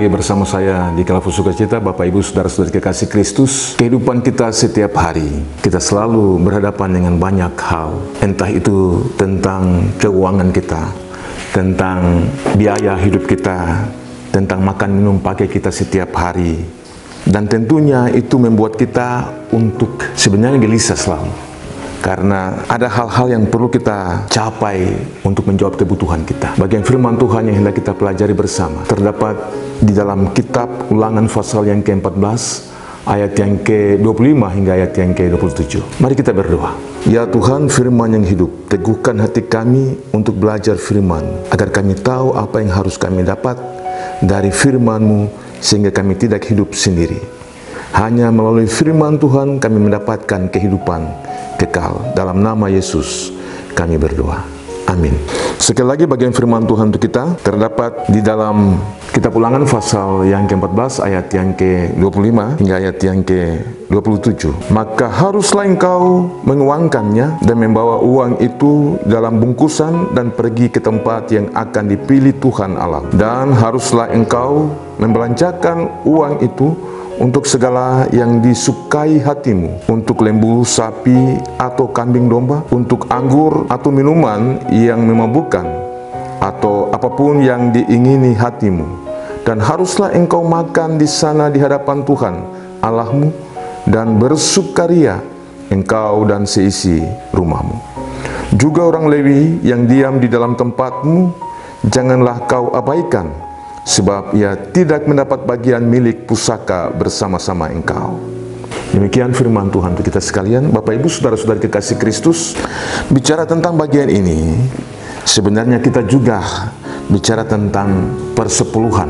lagi bersama saya di Kalafu Sukacita, Bapak Ibu Saudara-saudari kekasih Kristus. Kehidupan kita setiap hari, kita selalu berhadapan dengan banyak hal. Entah itu tentang keuangan kita, tentang biaya hidup kita, tentang makan minum pakai kita setiap hari. Dan tentunya itu membuat kita untuk sebenarnya gelisah selalu. Karena ada hal-hal yang perlu kita capai untuk menjawab kebutuhan kita. Bagian firman Tuhan yang hendak kita pelajari bersama terdapat di dalam kitab Ulangan pasal yang ke-14, ayat yang ke-25 hingga ayat yang ke-27. Mari kita berdoa. Ya Tuhan, firman yang hidup, teguhkan hati kami untuk belajar firman, agar kami tahu apa yang harus kami dapat dari firman-Mu, sehingga kami tidak hidup sendiri. Hanya melalui firman Tuhan kami mendapatkan kehidupan kekal. Dalam nama Yesus kami berdoa. Amin. Sekali lagi bagian firman Tuhan untuk kita terdapat di dalam kitab Ulangan pasal yang ke-14 ayat yang ke-25 hingga ayat yang ke-27. Maka haruslah engkau menguangkannya dan membawa uang itu dalam bungkusan dan pergi ke tempat yang akan dipilih Tuhan Allah. Dan haruslah engkau membelanjakan uang itu untuk segala yang disukai hatimu, untuk lembu, sapi, atau kambing domba, untuk anggur atau minuman yang memabukkan, atau apapun yang diingini hatimu. Dan haruslah engkau makan di sana di hadapan Tuhan Allahmu, dan bersukaria engkau dan seisi rumahmu. Juga orang Lewi yang diam di dalam tempatmu, janganlah kau abaikan, sebab ia tidak mendapat bagian milik pusaka bersama-sama engkau. Demikian firman Tuhan untuk kita sekalian. Bapak Ibu Saudara-saudari kekasih Kristus, bicara tentang bagian ini, sebenarnya kita juga bicara tentang persepuluhan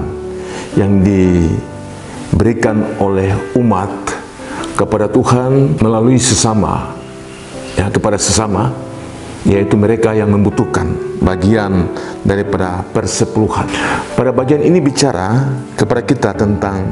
yang diberikan oleh umat kepada Tuhan melalui sesama, ya, kepada sesama, yaitu mereka yang membutuhkan bagian daripada persepuluhan. Pada bagian ini bicara kepada kita tentang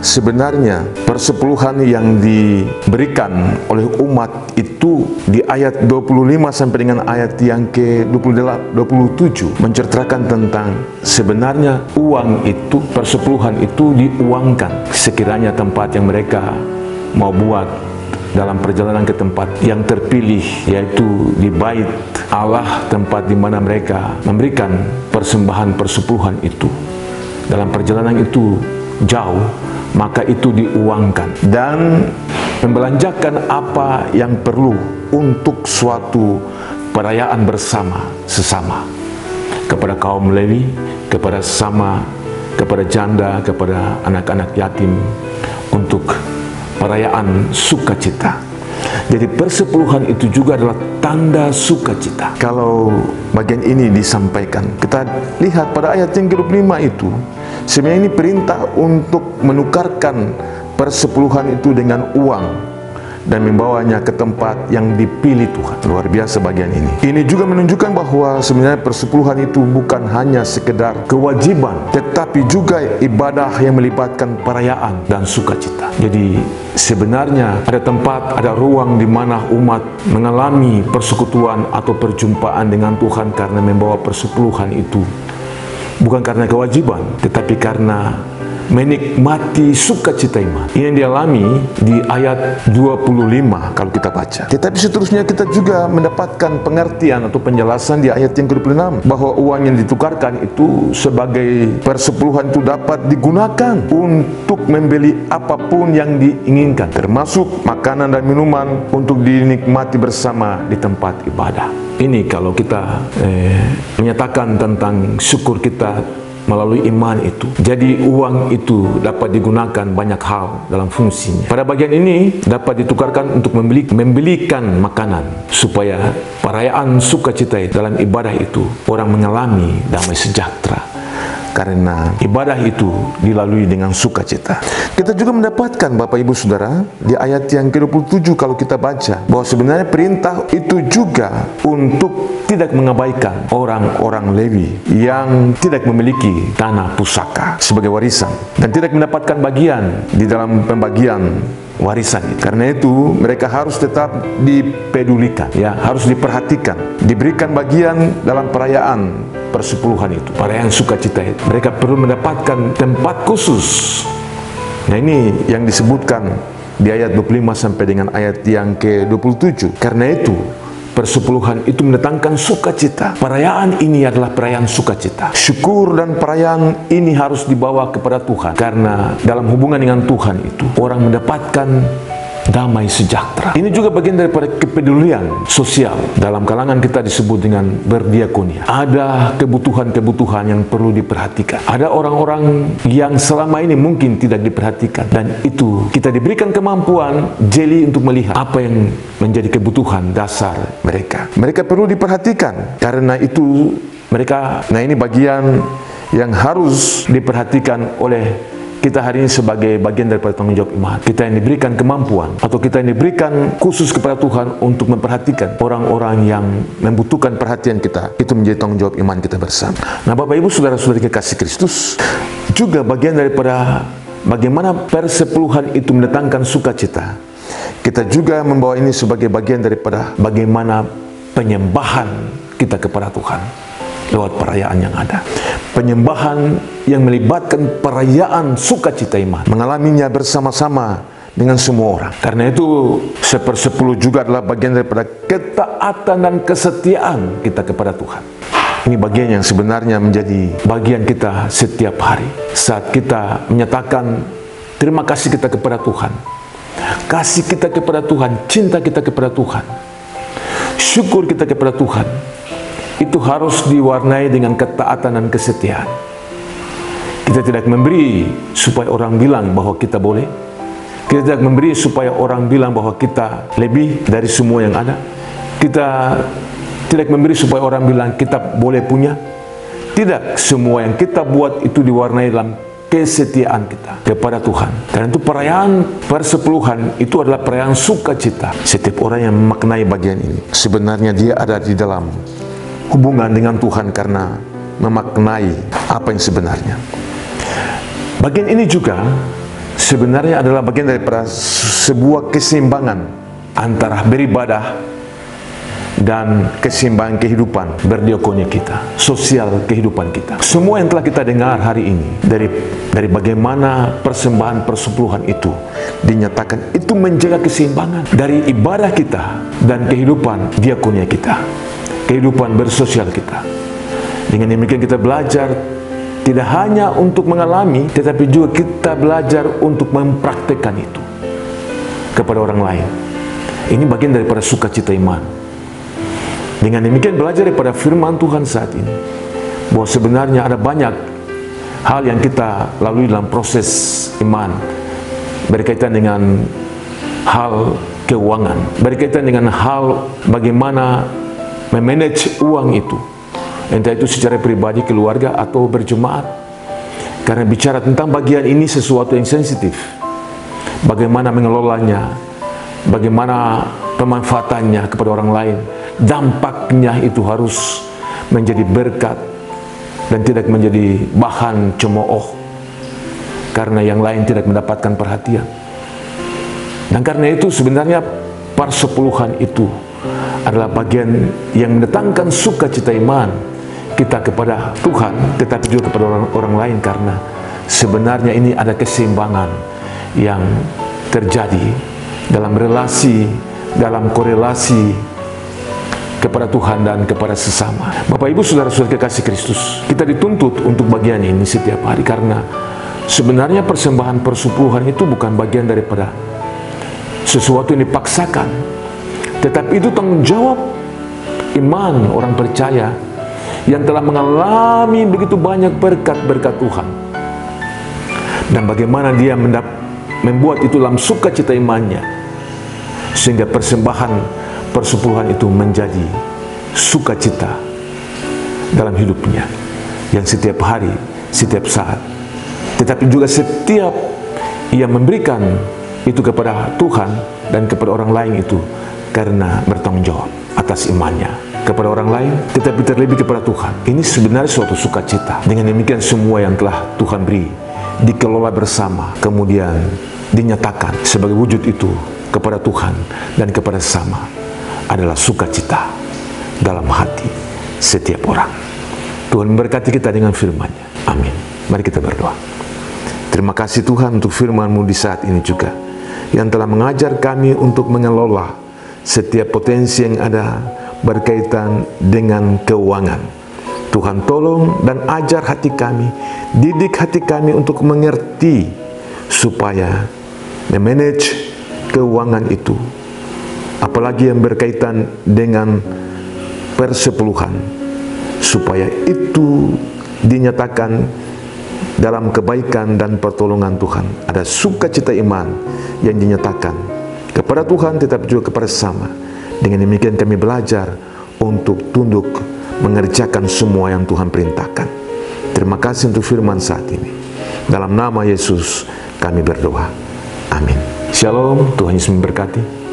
sebenarnya persepuluhan yang diberikan oleh umat itu di ayat 25 sampai dengan ayat yang ke-27 menceritakan tentang sebenarnya uang itu, persepuluhan itu diuangkan sekiranya tempat yang mereka mau buat dalam perjalanan ke tempat yang terpilih, yaitu di bait Allah, tempat di mana mereka memberikan persembahan persepuluhan itu. Dalam perjalanan itu jauh, maka itu diuangkan dan membelanjakan apa yang perlu untuk suatu perayaan bersama sesama, kepada kaum Lewi, kepada sesama, kepada janda, kepada anak-anak yatim, untuk perayaan sukacita. Jadi persepuluhan itu juga adalah tanda sukacita. Kalau bagian ini disampaikan, kita lihat pada ayat yang ke-25 itu, sebenarnya ini perintah untuk menukarkan persepuluhan itu dengan uang dan membawanya ke tempat yang dipilih Tuhan. Luar biasa bagian ini. Ini juga menunjukkan bahwa sebenarnya persepuluhan itu bukan hanya sekedar kewajiban, tetapi juga ibadah yang melibatkan perayaan dan sukacita. Jadi sebenarnya ada tempat, ada ruang di mana umat mengalami persekutuan atau perjumpaan dengan Tuhan karena membawa persepuluhan itu. Bukan karena kewajiban, tetapi karena menikmati sukacita iman. Ini yang dialami di ayat 25 kalau kita baca. Tetapi seterusnya kita juga mendapatkan pengertian atau penjelasan di ayat yang ke-26 bahwa uang yang ditukarkan itu sebagai persepuluhan itu dapat digunakan untuk membeli apapun yang diinginkan, termasuk makanan dan minuman untuk dinikmati bersama di tempat ibadah. Ini kalau kita menyatakan tentang syukur kita melalui iman itu. Jadi uang itu dapat digunakan banyak hal dalam fungsinya. Pada bagian ini dapat ditukarkan untuk membelikan makanan, supaya perayaan sukacita dalam ibadah itu orang mengalami damai sejahtera, karena ibadah itu dilalui dengan sukacita. Kita juga mendapatkan Bapak Ibu Saudara di ayat yang ke-27 kalau kita baca bahwa sebenarnya perintah itu juga untuk tidak mengabaikan orang-orang Lewi yang tidak memiliki tanah pusaka sebagai warisan dan tidak mendapatkan bagian di dalam pembagian warisan itu. Karena itu mereka harus tetap dipedulikan, ya, harus diperhatikan, diberikan bagian dalam perayaan persepuluhan itu, perayaan sukacita itu, mereka perlu mendapatkan tempat khusus. Nah, ini yang disebutkan di ayat 25 sampai dengan ayat yang ke-27. Karena itu persepuluhan itu mendatangkan sukacita. Perayaan ini adalah perayaan sukacita. Syukur dan perayaan ini harus dibawa kepada Tuhan, karena dalam hubungan dengan Tuhan itu orang mendapatkan damai sejahtera. Ini juga bagian daripada kepedulian sosial. Dalam kalangan kita disebut dengan berdiakonia. Ada kebutuhan-kebutuhan yang perlu diperhatikan. Ada orang-orang yang selama ini mungkin tidak diperhatikan, dan itu kita diberikan kemampuan jeli untuk melihat apa yang menjadi kebutuhan dasar mereka. Mereka perlu diperhatikan. Karena itu mereka, nah ini bagian yang harus diperhatikan oleh kita hari ini sebagai bagian daripada tanggung jawab iman. Kita yang diberikan kemampuan, atau kita yang diberikan khusus kepada Tuhan untuk memperhatikan orang-orang yang membutuhkan perhatian kita. Itu menjadi tanggung jawab iman kita bersama. Nah, Bapak Ibu Saudara-saudari kekasih Kristus, juga bagian daripada bagaimana persepuluhan itu mendatangkan sukacita. Kita juga membawa ini sebagai bagian daripada bagaimana penyembahan kita kepada Tuhan lewat perayaan yang ada. Penyembahan yang melibatkan perayaan sukacita iman, mengalaminya bersama-sama dengan semua orang. Karena itu 1/10 juga adalah bagian daripada ketaatan dan kesetiaan kita kepada Tuhan. Ini bagian yang sebenarnya menjadi bagian kita setiap hari, saat kita menyatakan terima kasih kita kepada Tuhan, kasih kita kepada Tuhan, cinta kita kepada Tuhan, syukur kita kepada Tuhan. Itu harus diwarnai dengan ketaatan dan kesetiaan. Kita tidak memberi supaya orang bilang bahwa kita boleh. Kita tidak memberi supaya orang bilang bahwa kita lebih dari semua yang ada. Kita tidak memberi supaya orang bilang kita boleh punya. Tidak, semua yang kita buat itu diwarnai dalam kesetiaan kita kepada Tuhan. Karena itu perayaan persepuluhan itu adalah perayaan sukacita. Setiap orang yang memaknai bagian ini, sebenarnya dia ada di dalam hubungan dengan Tuhan karena memaknai apa yang sebenarnya. Bagian ini juga sebenarnya adalah bagian daripada sebuah keseimbangan antara beribadah dan keseimbangan kehidupan berdiakonia kita, sosial kehidupan kita. Semua yang telah kita dengar hari ini dari bagaimana persembahan persepuluhan itu dinyatakan, itu menjaga keseimbangan dari ibadah kita dan kehidupan diakonia kita, kehidupan bersosial kita. Dengan demikian kita belajar tidak hanya untuk mengalami, tetapi juga kita belajar untuk mempraktekkan itu kepada orang lain. Ini bagian daripada sukacita iman. Dengan demikian belajar daripada firman Tuhan saat ini, bahwa sebenarnya ada banyak hal yang kita lalui dalam proses iman, berkaitan dengan hal keuangan, berkaitan dengan hal bagaimana memanage uang itu, entah itu secara pribadi, keluarga, atau berjemaat. Karena bicara tentang bagian ini sesuatu yang sensitif. Bagaimana mengelolanya, bagaimana pemanfaatannya kepada orang lain, dampaknya itu harus menjadi berkat dan tidak menjadi bahan cemooh karena yang lain tidak mendapatkan perhatian. Dan karena itu sebenarnya persepuluhan itu adalah bagian yang mendatangkan sukacita iman kita kepada Tuhan, tetapi juga kepada orang lain, karena sebenarnya ini ada keseimbangan yang terjadi dalam relasi, dalam korelasi kepada Tuhan dan kepada sesama. Bapak Ibu Saudara-saudari kekasih Kristus, kita dituntut untuk bagian ini setiap hari, karena sebenarnya persembahan persepuluhan itu bukan bagian daripada sesuatu yang dipaksakan, tetapi itu tanggung jawab iman orang percaya yang telah mengalami begitu banyak berkat-berkat Tuhan. Dan bagaimana dia membuat itu dalam sukacita imannya, sehingga persembahan persepuluhan itu menjadi sukacita dalam hidupnya, yang setiap hari, setiap saat, tetapi juga setiap ia memberikan itu kepada Tuhan dan kepada orang lain itu karena bertanggung jawab atas imannya kepada orang lain, tetapi terlebih kepada Tuhan. Ini sebenarnya suatu sukacita. Dengan demikian semua yang telah Tuhan beri dikelola bersama, kemudian dinyatakan sebagai wujud itu kepada Tuhan dan kepada sesama, adalah sukacita dalam hati setiap orang. Tuhan memberkati kita dengan firman-Nya. Amin. Mari kita berdoa. Terima kasih Tuhan untuk firman-Mu di saat ini juga, yang telah mengajar kami untuk mengelola setiap potensi yang ada berkaitan dengan keuangan. Tuhan tolong dan ajar hati kami, didik hati kami untuk mengerti, supaya memanage keuangan itu, apalagi yang berkaitan dengan persepuluhan, supaya itu dinyatakan dalam kebaikan dan pertolongan Tuhan. Ada sukacita iman yang dinyatakan kepada Tuhan, tetapi juga kepada sesama. Dengan demikian kami belajar untuk tunduk mengerjakan semua yang Tuhan perintahkan. Terima kasih untuk firman saat ini. Dalam nama Yesus kami berdoa. Amin. Shalom, Tuhan Yesus memberkati.